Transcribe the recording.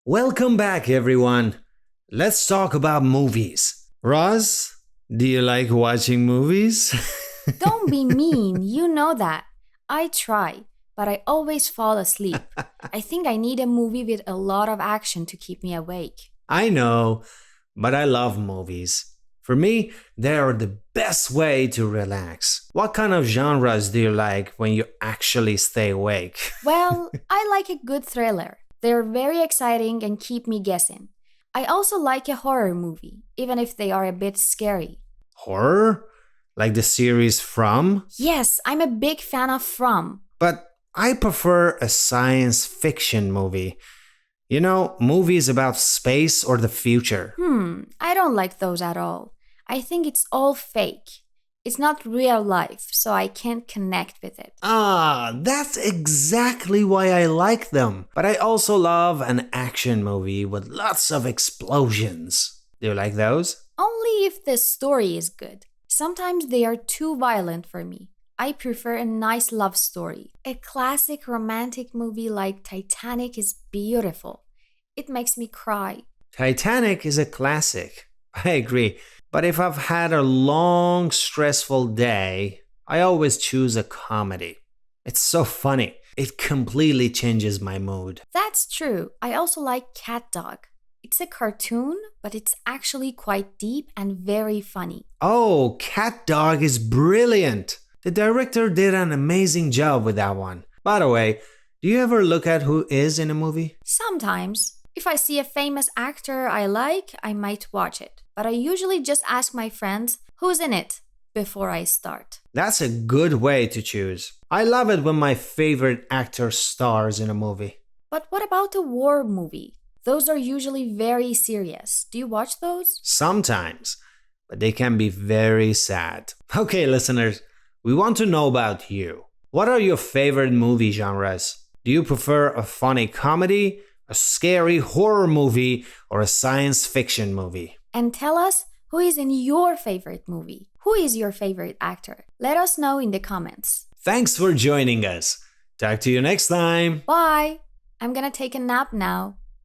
Welcome back, everyone. Let's talk about movies. Roz, do you like watching movies? Don't be mean, you know that. I try, but I always fall asleep. I think I need a movie with a lot of action to keep me awake. I know, but I love movies. For me, they are the best way to relax. What kind of genres do you like when you actually stay awake? Well, I like a good thriller. They're very exciting and keep me guessing. I also like a horror movie, even if they are a bit scary. Horror? Like the series From? Yes, I'm a big fan of From. But I prefer a science fiction movie. You know, movies about space or the future. I don't like those at all. I think it's all fake. It's not real life, so I can't connect with it. That's exactly why I like them. But I also love an action movie with lots of explosions. Do you like those? Only if the story is good. Sometimes they are too violent for me. I prefer a nice love story. A classic romantic movie like Titanic is beautiful. It makes me cry. Titanic is a classic. I agree. But if I've had a long, stressful day, I always choose a comedy. It's so funny. It completely changes my mood. That's true. I also like Cat Dog. It's a cartoon, but it's actually quite deep and very funny. Oh, Cat Dog is brilliant. The director did an amazing job with that one. By the way, do you ever look at who is in a movie? Sometimes, if I see a famous actor I like, I might watch it. But I usually just ask my friends who's in it before I start. That's a good way to choose. I love it when my favorite actor stars in a movie. But what about a war movie? Those are usually very serious. Do you watch those? Sometimes, but they can be very sad. Okay, listeners, we want to know about you. What are your favorite movie genres? Do you prefer a funny comedy, a scary horror movie, or a science fiction movie? And tell us who is in your favorite movie. Who is your favorite actor? Let us know in the comments. Thanks for joining us. Talk to you next time. Bye! I'm gonna take a nap now.